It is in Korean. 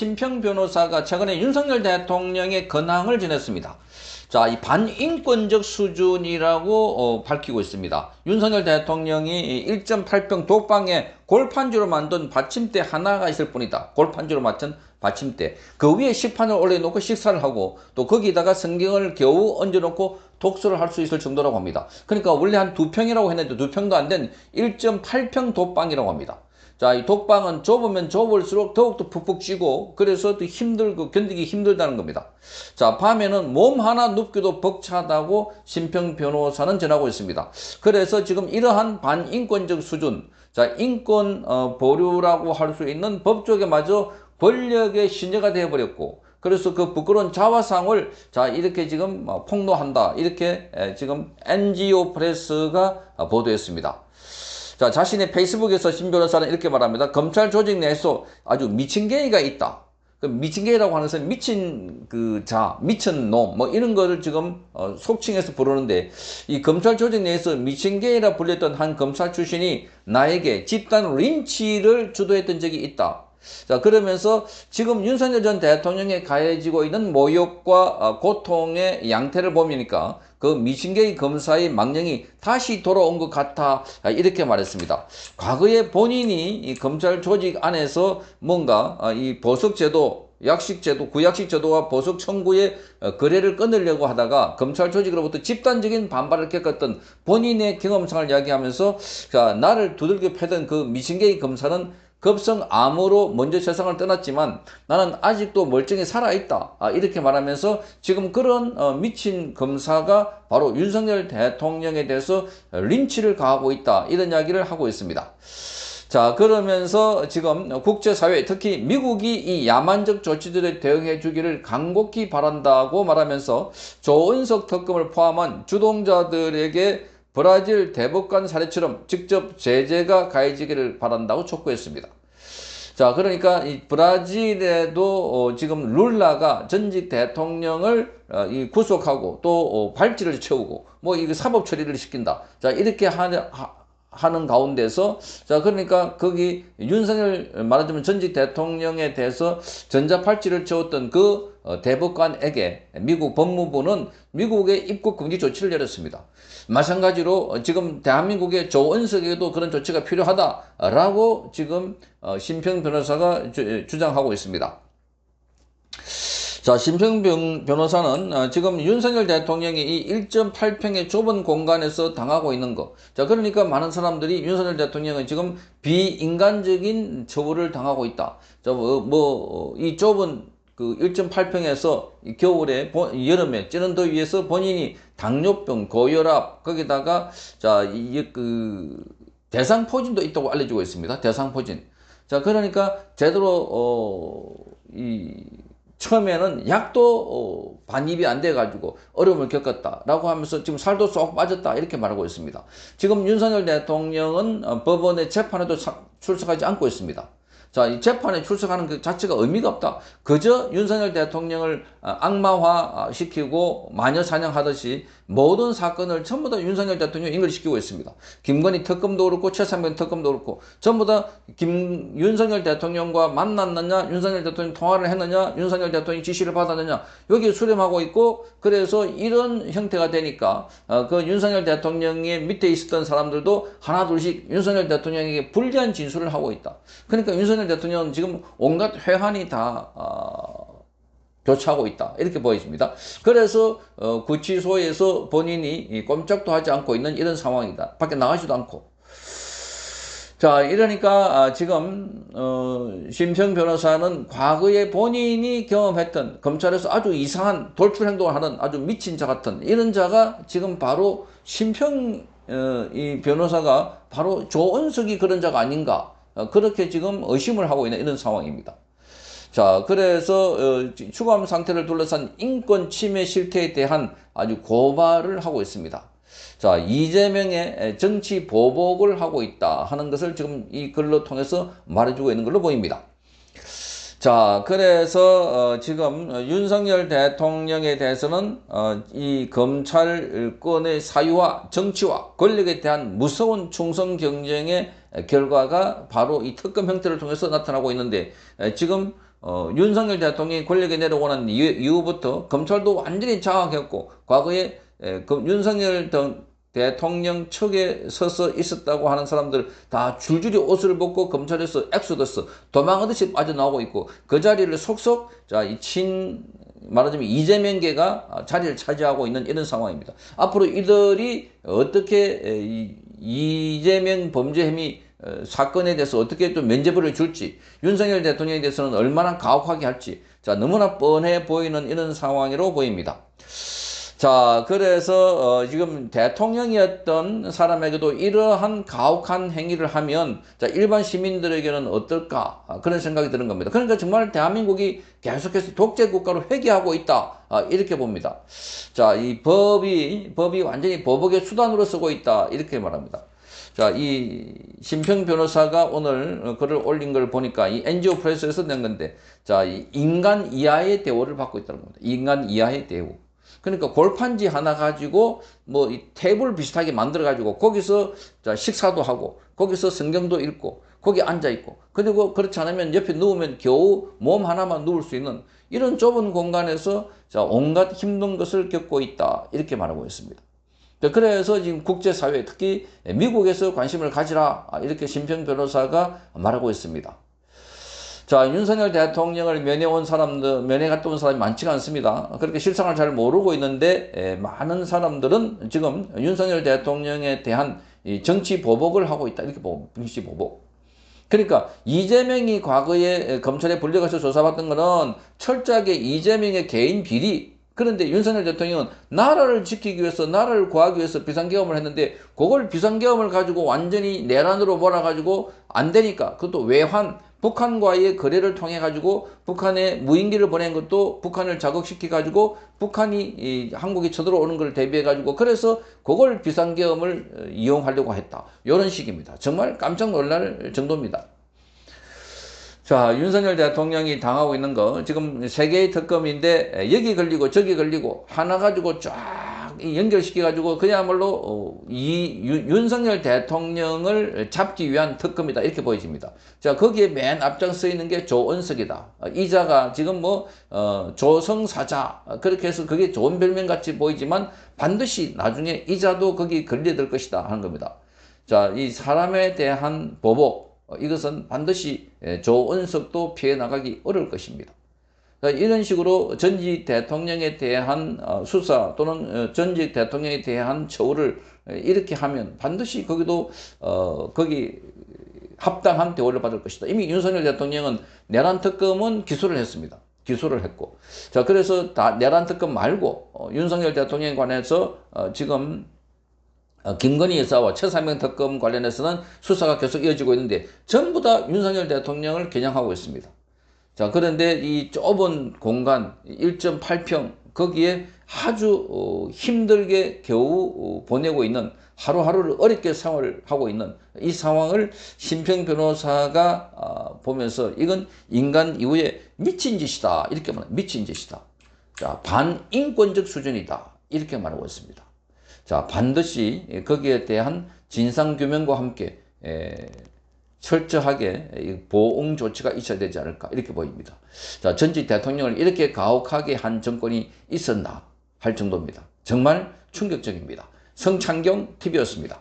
심평 변호사가 최근에 윤석열 대통령의 근황을 전했습니다. 자, 이 반인권적 수준이라고 밝히고 있습니다. 윤석열 대통령이 1.8평 독방에 골판주로 만든 받침대 하나가 있을 뿐이다. 골판주로 만든 받침대. 그 위에 식판을 올려놓고 식사를 하고 또 거기다가 성경을 겨우 얹어놓고 독서를 할 수 있을 정도라고 합니다. 그러니까 원래 한 2평이라고 했는데 2평도 안 된 1.8평 독방이라고 합니다. 자, 이 독방은 좁으면 좁을수록 더욱더 푹푹 찌고 그래서 또 힘들고 견디기 힘들다는 겁니다. 자, 밤에는 몸 하나 눕기도 벅차다고 심평 변호사는 전하고 있습니다. 그래서 지금 이러한 반인권적 수준, 자, 인권 보류라고 할 수 있는 법조계마저 권력의 신여가 되어버렸고 그래서 그 부끄러운 자화상을 자 이렇게 지금 폭로한다 이렇게 지금 NGO 프레스가 보도했습니다. 자, 자신의 페이스북에서 심 변호사는 이렇게 말합니다. 검찰 조직 내에서 아주 미친 개이가 있다. 그 미친 개이라고 하는 것은 미친 미친 놈, 뭐 이런 거를 지금 속칭해서 부르는데 이 검찰 조직 내에서 미친 개이라 불렸던 한 검찰 출신이 나에게 집단 린치를 주도했던 적이 있다. 자, 그러면서 지금 윤석열 전 대통령에 가해지고 있는 모욕과 고통의 양태를 보니까 그 미신계의 검사의 망령이 다시 돌아온 것 같아 이렇게 말했습니다. 과거에 본인이 이 검찰 조직 안에서 뭔가 이 보석제도 약식제도, 구약식제도와 보석 청구의 거래를 끊으려고 하다가 검찰 조직으로부터 집단적인 반발을 겪었던 본인의 경험상을 이야기하면서 자, 나를 두들겨 패던 그 미신계의 검사는 급성 암으로 먼저 세상을 떠났지만 나는 아직도 멀쩡히 살아있다. 이렇게 말하면서 지금 그런 미친 검사가 바로 윤석열 대통령에 대해서 린치를 가하고 있다. 이런 이야기를 하고 있습니다. 자, 그러면서 지금 국제사회, 특히 미국이 이 야만적 조치들에 대응해 주기를 간곡히 바란다고 말하면서 조은석 특검을 포함한 주동자들에게 브라질 대법관 사례처럼 직접 제재가 가해지기를 바란다고 촉구했습니다. 자, 그러니까 이 브라질에도 지금 룰라가 전직 대통령을 구속하고 또 발찌를 채우고 뭐 이거 사법 처리를 시킨다. 자, 이렇게 하는 가운데서 자, 그러니까 거기 윤석열 말하자면 전직 대통령에 대해서 전자팔찌를 채웠던 그 대법관에게 미국 법무부는 미국의 입국 금지 조치를 내렸습니다. 마찬가지로 지금 대한민국의 조은석에도 그런 조치가 필요하다라고 지금 심평 변호사가 주장하고 있습니다. 자, 심평 변호사는 지금 윤석열 대통령이 이 1.8평의 좁은 공간에서 당하고 있는 거. 자, 그러니까 많은 사람들이 윤석열 대통령은 지금 비인간적인 처우를 당하고 있다. 자, 이 좁은 그 1.8평에서 겨울에, 여름에 찌는 더위에서 본인이 당뇨병, 고혈압, 거기다가 자, 대상포진도 있다고 알려지고 있습니다. 대상포진. 자, 그러니까 제대로 처음에는 약도 반입이 안 돼가지고 어려움을 겪었다라고 하면서 지금 살도 쏙 빠졌다 이렇게 말하고 있습니다. 지금 윤석열 대통령은 법원의 재판에도 출석하지 않고 있습니다. 자, 이 재판에 출석하는 그 자체가 의미가 없다. 그저 윤석열 대통령을 악마화 시키고 마녀 사냥하듯이 모든 사건을 전부 다 윤석열 대통령 연결시키고 있습니다. 김건희 특검도 그렇고 최상병 특검도 그렇고 전부 다 윤석열 대통령과 만났느냐, 윤석열 대통령 통화를 했느냐, 윤석열 대통령이 지시를 받았느냐 여기에 수렴하고 있고 그래서 이런 형태가 되니까 그 윤석열 대통령의 밑에 있었던 사람들도 하나 둘씩 윤석열 대통령에게 불리한 진술을 하고 있다. 그러니까 윤석열 대통령은 지금 온갖 회한이 다 교차하고 있다 이렇게 보여집니다. 그래서 구치소에서 본인이 꼼짝도 하지 않고 있는 이런 상황이다. 밖에 나가지도 않고. 자, 이러니까 지금 심평 변호사는 과거에 본인이 경험했던 검찰에서 아주 이상한 돌출 행동을 하는 아주 미친 자 같은 이런 자가 지금 바로 심평 이 변호사가 바로 조은석이 그런 자가 아닌가 그렇게 지금 의심을 하고 있는 이런 상황입니다. 자, 그래서 추구함 상태를 둘러싼 인권 침해 실태에 대한 아주 고발을 하고 있습니다. 자, 이재명의 정치 보복을 하고 있다 하는 것을 지금 이 글로 통해서 말해주고 있는 걸로 보입니다. 자, 그래서 지금 윤석열 대통령에 대해서는 이 검찰권의 사유와 정치와 권력에 대한 무서운 충성 경쟁의 결과가 바로 이 특검 형태를 통해서 나타나고 있는데 지금 윤석열 대통령이 권력에 내려오는 이후부터 검찰도 완전히 장악했고, 과거에 윤석열 대통령 측에 서서 있었다고 하는 사람들 다 줄줄이 옷을 벗고 검찰에서 엑소더스 도망하듯이 빠져나오고 있고, 그 자리를 속속 말하자면 이재명계가 자리를 차지하고 있는 이런 상황입니다. 앞으로 이들이 어떻게 이재명 범죄 혐의 사건에 대해서 어떻게 또 면죄부를 줄지, 윤석열 대통령에 대해서는 얼마나 가혹하게 할지, 자, 너무나 뻔해 보이는 이런 상황으로 보입니다. 자, 그래서 지금 대통령이었던 사람에게도 이러한 가혹한 행위를 하면, 자, 일반 시민들에게는 어떨까, 그런 생각이 드는 겁니다. 그러니까 정말 대한민국이 계속해서 독재 국가로 회귀하고 있다, 이렇게 봅니다. 자, 이 법이 완전히 보복의 수단으로 쓰고 있다, 이렇게 말합니다. 자, 이 심평 변호사가 오늘 글을 올린 걸 보니까 이 NGO 프레스에서 낸 건데, 자, 이 인간 이하의 대우를 받고 있다는 겁니다. 인간 이하의 대우. 그러니까 골판지 하나 가지고 뭐 이 테이블 비슷하게 만들어 가지고 거기서 자, 식사도 하고 거기서 성경도 읽고 거기 앉아 있고, 그리고 그렇지 않으면 옆에 누우면 겨우 몸 하나만 누울 수 있는 이런 좁은 공간에서 자, 온갖 힘든 것을 겪고 있다, 이렇게 말하고 있습니다. 그래서 지금 국제사회, 특히 미국에서 관심을 가지라, 이렇게 심평 변호사가 말하고 있습니다. 자, 윤석열 대통령을 면회 갔다 온 사람이 많지가 않습니다. 그렇게 실상을 잘 모르고 있는데, 많은 사람들은 지금 윤석열 대통령에 대한 정치 보복을 하고 있다, 이렇게 보고, 정치 보복. 그러니까 이재명이 과거에 검찰에 불려가서 조사받던 거는 철저하게 이재명의 개인 비리, 그런데 윤석열 대통령은 나라를 지키기 위해서, 나라를 구하기 위해서 비상계엄을 했는데, 그걸 비상계엄을 가지고 완전히 내란으로 몰아가지고 안 되니까, 그것도 외환, 북한과의 거래를 통해 가지고 북한에 무인기를 보낸 것도 북한을 자극시켜 가지고 북한이 한국에 쳐들어오는 걸 대비해 가지고, 그래서 그걸 비상계엄을 이용하려고 했다, 이런 식입니다. 정말 깜짝 놀랄 정도입니다. 자, 윤석열 대통령이 당하고 있는 거 지금 3개의 특검인데, 여기 걸리고 저기 걸리고 하나 가지고 쫙 연결시켜 가지고 그야말로 윤석열 대통령을 잡기 위한 특검이다, 이렇게 보여집니다. 자, 거기에 맨 앞장 서 있는 게 조은석이다. 이자가 지금 조성사자, 그렇게 해서 그게 좋은 별명 같이 보이지만 반드시 나중에 이자도 거기 걸려들 것이다 하는 겁니다. 자, 이 사람에 대한 보복, 이것은 반드시 조은석도 피해 나가기 어려울 것입니다. 이런 식으로 전직 대통령에 대한 수사 또는 전직 대통령에 대한 처우를 이렇게 하면 반드시 거기도 거기 합당한 대우를 받을 것이다. 이미 윤석열 대통령은 내란 특검은 기소를 했습니다. 기소를 했고, 자, 그래서 내란 특검 말고 윤석열 대통령에 관해서 지금 김건희 여사와 최상병 특검 관련해서는 수사가 계속 이어지고 있는데, 전부 다 윤석열 대통령을 겨냥하고 있습니다. 자, 그런데 이 좁은 공간 1.8평, 거기에 아주 힘들게 겨우 보내고 있는, 하루하루를 어렵게 생활을 하고 있는 이 상황을 심평 변호사가 보면서 이건 인간 이후에 미친 짓이다, 이렇게 말합니다. 미친 짓이다. 자, 반인권적 수준이다, 이렇게 말하고 있습니다. 자, 반드시 거기에 대한 진상규명과 함께 철저하게 보응 조치가 있어야 되지 않을까, 이렇게 보입니다. 자, 전직 대통령을 이렇게 가혹하게 한 정권이 있었나 할 정도입니다. 정말 충격적입니다. 성창경 TV였습니다.